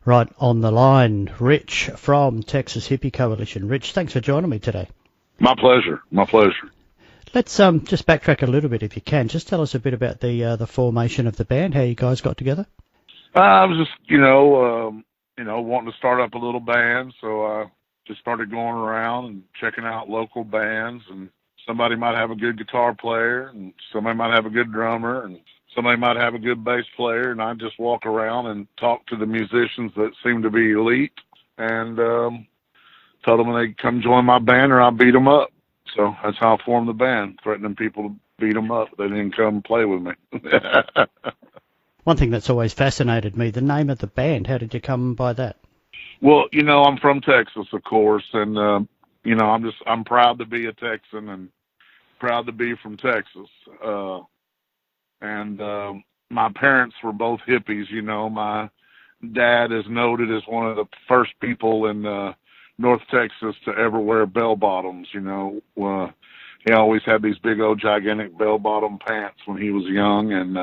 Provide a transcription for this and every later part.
Right on the line, Ritch from Texas Hippie Coalition. Ritch, thanks for joining me today. My pleasure. My pleasure. Let's just backtrack a little bit if you can. Just tell us a bit about the formation of the band, how you guys got together. I was just, wanting to start up a little band, so I just started going around and checking out local bands, and somebody might have a good guitar player, and somebody might have a good drummer, and somebody might have a good bass player, and I just walk around and talk to the musicians that seem to be elite, and tell them they come join my band or I'll beat them up. So that's how I formed the band, threatening people to beat them up if they didn't come play with me. One thing that's always fascinated me, the name of the band, how did you come by that? Well, I'm from Texas, of course, and, I'm proud to be a Texan and proud to be from Texas. My parents were both hippies. My dad is noted as one of the first people in North Texas to ever wear bell bottoms. He always had these big old gigantic bell bottom pants when he was young, and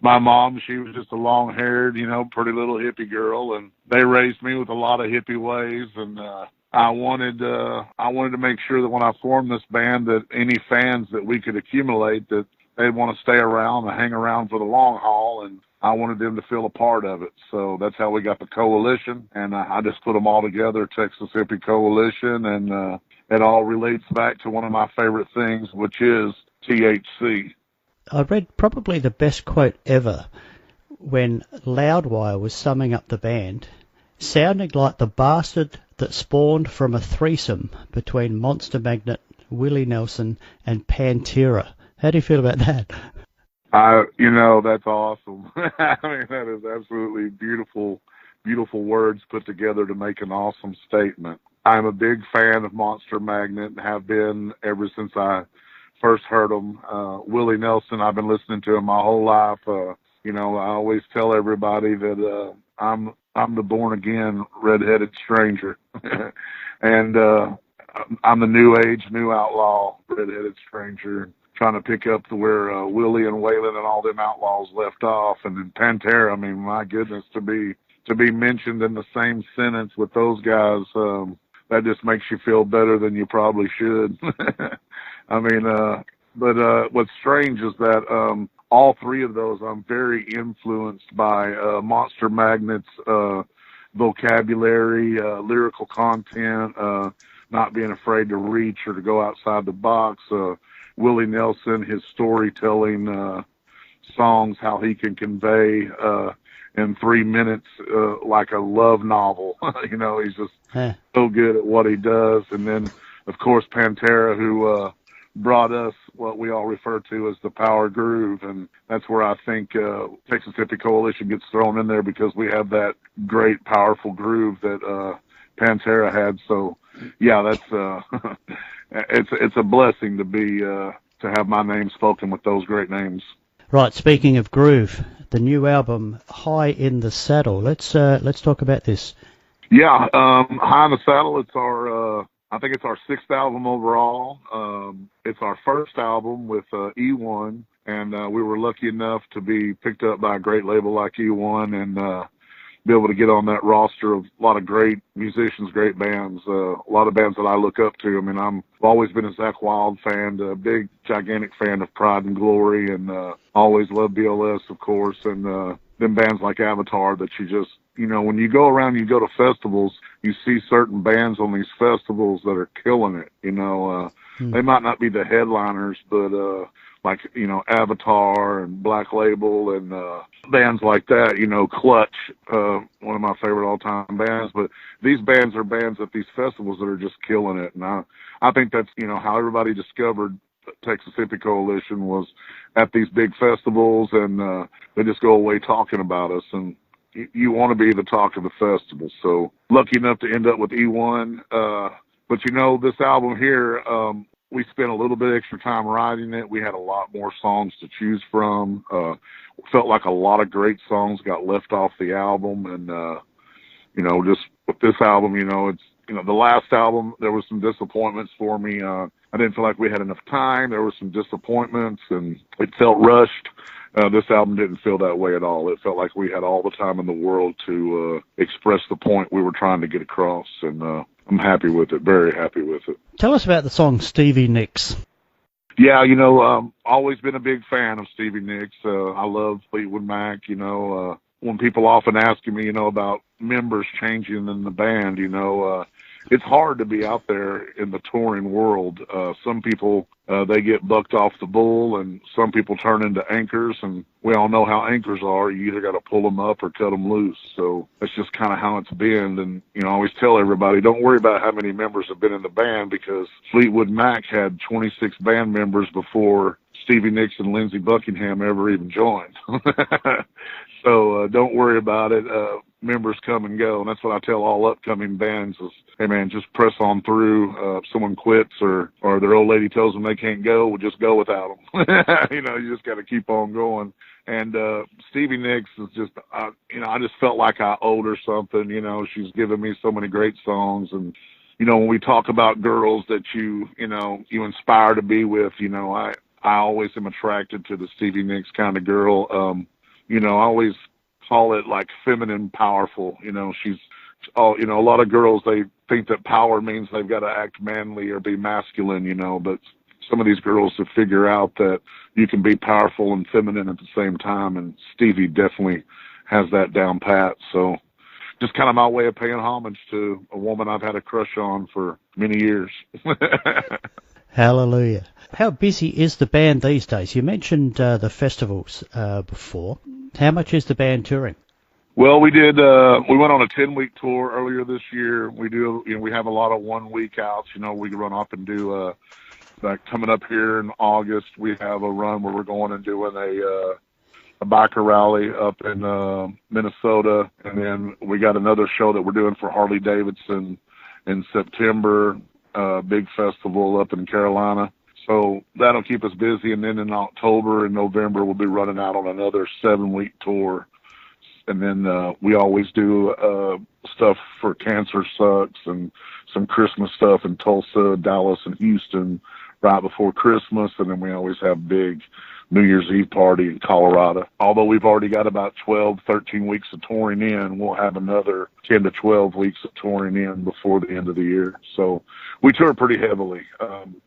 my mom, she was just a long-haired, pretty little hippie girl, and they raised me with a lot of hippie ways, and I wanted to make sure that when I formed this band that any fans that we could accumulate, that they'd want to stay around and hang around for the long haul, and I wanted them to feel a part of it. So that's how we got the coalition, and I just put them all together, Texas Hippie Coalition, and it all relates back to one of my favorite things, which is THC. I read probably the best quote ever when Loudwire was summing up the band, sounding like the bastard that spawned from a threesome between Monster Magnet, Willie Nelson, and Pantera. How do you feel about that? That's awesome. I mean, that is absolutely beautiful, beautiful words put together to make an awesome statement. I'm a big fan of Monster Magnet and have been ever since I first heard him. Willie Nelson, I've been listening to him my whole life. I always tell everybody that I'm the born-again redheaded stranger. And I'm the new age, new outlaw redheaded stranger, trying to pick up to where Willie and Waylon and all them outlaws left off. And then Pantera, I mean, my goodness, to be mentioned in the same sentence with those guys, that just makes you feel better than you probably should. I mean, but what's strange is that all three of those, I'm very influenced by Monster Magnet's vocabulary, lyrical content, not being afraid to reach or to go outside the box. Willie Nelson, his storytelling songs, how he can convey in 3 minutes like a love novel. He's just so good at what he does. And then, of course, Pantera, who brought us what we all refer to as the power groove. And that's where I think Texas Hippie Coalition gets thrown in there, because we have that great, powerful groove that Pantera had. So, yeah, that's it's a blessing to be to have my name spoken with those great names. Right. Speaking of groove, the new album High in the Saddle. Let's talk about this. Yeah, High in the Saddle. It's our I think it's our 6th album overall. It's our first album with E1, and we were lucky enough to be picked up by a great label like E1 and be able to get on that roster of a lot of great musicians, great bands, a lot of bands that I look up to. I mean, I've always been a Zakk Wylde fan, a big, gigantic fan of Pride and Glory, and always loved BLS, of course, and them bands like Avatar that you just, when you go around, you go to festivals, you see certain bands on these festivals that are killing it. They might not be the headliners, but like, Avatar and Black Label and bands like that, Clutch, one of my favorite all-time bands. But these bands are bands at these festivals that are just killing it. And I think that's, how everybody discovered Texas Hippie Coalition was at these big festivals, and they just go away talking about us. And you want to be the talk of the festival. So lucky enough to end up with E1. But this album here, we spent a little bit extra time writing it. We had a lot more songs to choose from. Felt like a lot of great songs got left off the album. And, just with this album, it's, the last album, there was some disappointments for me. I I didn't feel like we had enough time. There were some disappointments, and it felt rushed. This album didn't feel that way at all. It felt like we had all the time in the world to express the point we were trying to get across, and I'm happy with it, very happy with it. Tell us about the song Stevie Nicks. Yeah, always been a big fan of Stevie Nicks. I love Fleetwood Mac. When people often ask me, about members changing in the band, it's hard to be out there in the touring world. Some people, they get bucked off the bull, and some people turn into anchors, and we all know how anchors are. You either got to pull them up or cut them loose. So that's just kind of how it's been. And, I always tell everybody, don't worry about how many members have been in the band, because Fleetwood Mac had 26 band members before Stevie Nicks and Lindsey Buckingham ever even joined. So don't worry about it. Members come and go, and that's what I tell all upcoming bands is, hey, man, just press on through. If someone quits or their old lady tells them they can't go, we'll just go without them. You just got to keep on going. And Stevie Nicks is just, I just felt like I owed her something. She's given me so many great songs. And, when we talk about girls that you inspire to be with, I always am attracted to the Stevie Nicks kind of girl. I always call it like feminine powerful. She's, a lot of girls, they think that power means they've got to act manly or be masculine, but some of these girls to figure out that you can be powerful and feminine at the same time. And Stevie definitely has that down pat. So just kind of my way of paying homage to a woman I've had a crush on for many years. Hallelujah. How busy is the band these days? You mentioned the festivals before. How much is the band touring? Well, we did. We went on a 10-week tour earlier this year. We do. We have a lot of 1 week outs. We can run up and do. Like coming up here in August, we have a run where we're going and doing a biker rally up in Minnesota, and then we got another show that we're doing for Harley Davidson in September. Big festival up in Carolina. So that'll keep us busy. And then in October and November, we'll be running out on another 7-week tour. And then we always do stuff for Cancer Sucks and some Christmas stuff in Tulsa, Dallas, and Houston right before Christmas. And then we always have big New Year's Eve party in Colorado. Although we've already got about 12, 13 weeks of touring in, we'll have another 10 to 12 weeks of touring in before the end of the year. So we tour pretty heavily.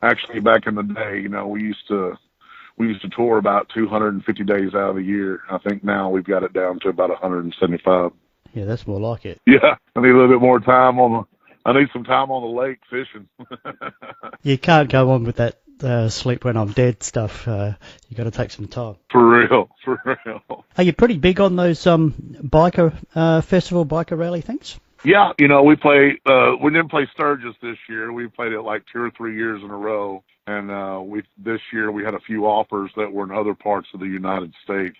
Actually, back in the day, we used to tour about 250 days out of the year. I think now we've got it down to about 175. Yeah, that's more like it. Yeah, I need a little bit more time I need some time on the lake fishing. You can't go on with that sleep when I'm dead stuff. You got to take some time. For real. Are you pretty big on those biker festival, biker rally things? Yeah, we play. We didn't play Sturgis this year. We played it like 2 or 3 years in a row, and this year we had a few offers that were in other parts of the United States.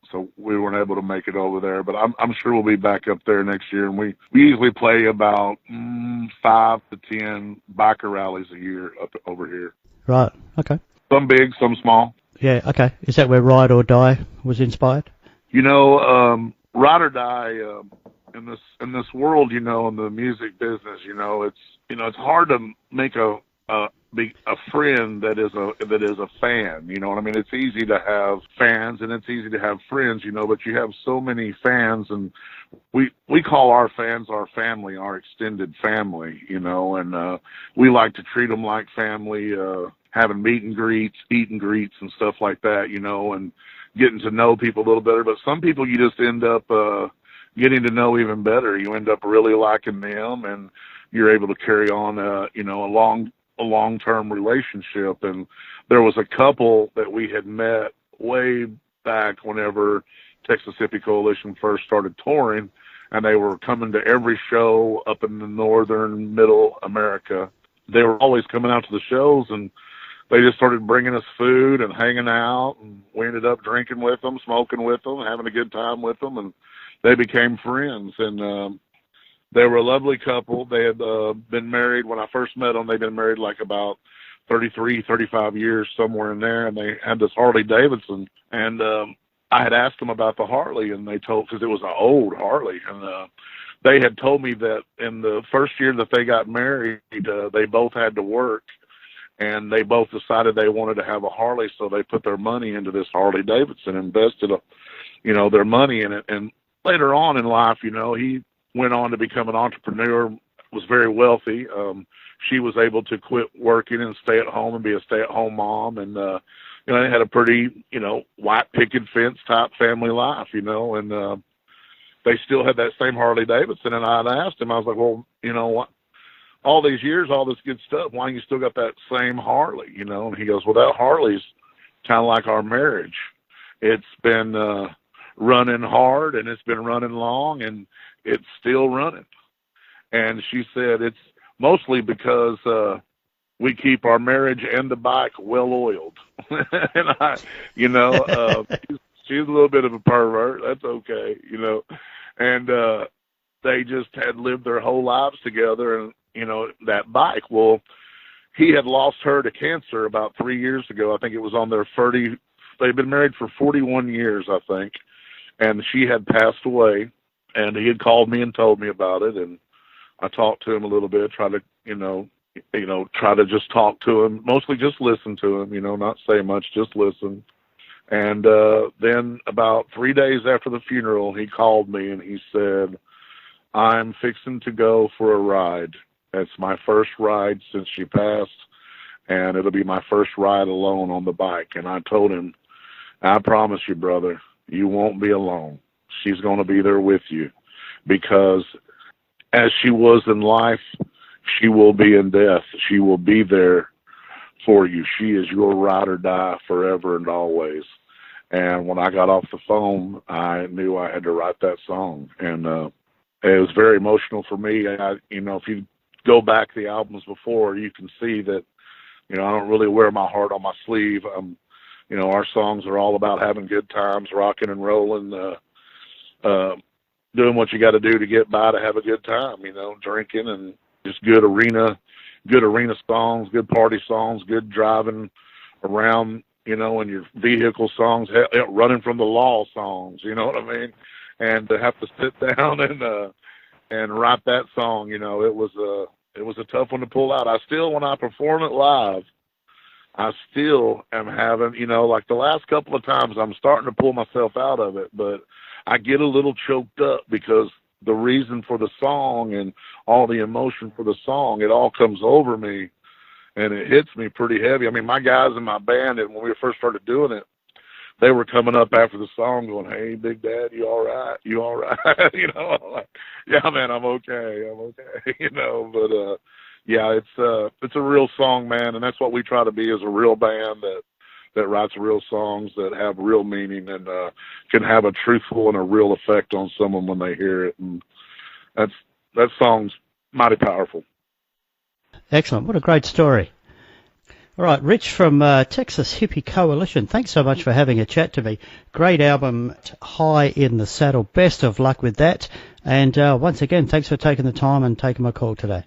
So we weren't able to make it over there, but I'm sure we'll be back up there next year. And we usually play about 5 to 10 biker rallies a year up over here. Right. Okay. Some big, some small. Yeah. Okay. Is that where Ride or Die was inspired? Ride or Die in this world, in the music business, it's hard to make be a friend that is a fan. You know what I mean? It's easy to have fans and it's easy to have friends, but you have so many fans, and we call our fans our family, our extended family, and we like to treat them like family, having meet and greets, eat and greets and stuff like that, and getting to know people a little better. But some people you just end up getting to know even better. You end up really liking them, and you're able to carry on a long-term relationship. And there was a couple that we had met way back whenever Texas Hippie Coalition first started touring, and they were coming to every show up in the northern middle America. They were always coming out to the shows, and they just started bringing us food and hanging out, and we ended up drinking with them, smoking with them, having a good time with them, and they became friends. And they were a lovely couple. They had been married when I first met them. They'd been married like about 33, 35 years, somewhere in there, and they had this Harley Davidson. And I had asked them about the Harley, and they told, because it was an old Harley, and they had told me that in the first year that they got married, they both had to work and they both decided they wanted to have a Harley, so they put their money into this Harley Davidson, invested, their money in it. And later on in life, he went on to become an entrepreneur, was very wealthy. She was able to quit working and stay at home and be a stay-at-home mom, and they had a pretty, white picket fence type family life, and they still had that same Harley Davidson. And I'd asked him, I was like, well, what? All these years, all this good stuff, why you still got that same Harley, And he goes, well, that Harley's kind of like our marriage. It's been running hard, and it's been running long, and it's still running. And she said it's mostly because we keep our marriage and the bike well oiled. And she's a little bit of a pervert. That's okay, And they just had lived their whole lives together, and that bike. Well, he had lost her to cancer about 3 years ago. I think it was on their 30. They've been married for 41 years, I think, and she had passed away. And he had called me and told me about it, and I talked to him a little bit, try to just talk to him, mostly just listen to him, not say much, just listen. And then about 3 days after the funeral, he called me and he said, I'm fixing to go for a ride. It's my first ride since she passed, and it'll be my first ride alone on the bike. And I told him, I promise you, brother, you won't be alone. She's going to be there with you, because as she was in life, she will be in death. She will be there for you. She is your ride or die forever and always. And when I got off the phone, I knew I had to write that song. And it was very emotional for me. If you go back the albums before, you can see that, I don't really wear my heart on my sleeve. Our songs are all about having good times, rocking and rolling, doing what you got to do to get by to have a good time, drinking, and just good arena songs, good party songs, good driving around, in your vehicle songs, running from the law songs, you know what I mean? And to have to sit down and write that song, it was a tough one to pull out. I still, when I perform it live, I still am having, like the last couple of times, I'm starting to pull myself out of it, but I get a little choked up because the reason for the song and all the emotion for the song, it all comes over me, and it hits me pretty heavy. I mean, my guys in my band, and when we first started doing it, they were coming up after the song going, hey, Big Dad, you all right? You all right? I'm like, yeah, man, I'm okay. But yeah, it's a real song, man, and that's what we try to be, as a real band that writes real songs that have real meaning and can have a truthful and a real effect on someone when they hear it. And that song's mighty powerful. Excellent. What a great story. All right, Ritch from Texas Hippie Coalition, thanks so much for having a chat to me. Great album, High in the Saddle. Best of luck with that. And once again, thanks for taking the time and taking my call today.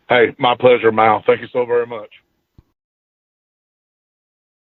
Hey, my pleasure, Mal. Thank you so very much.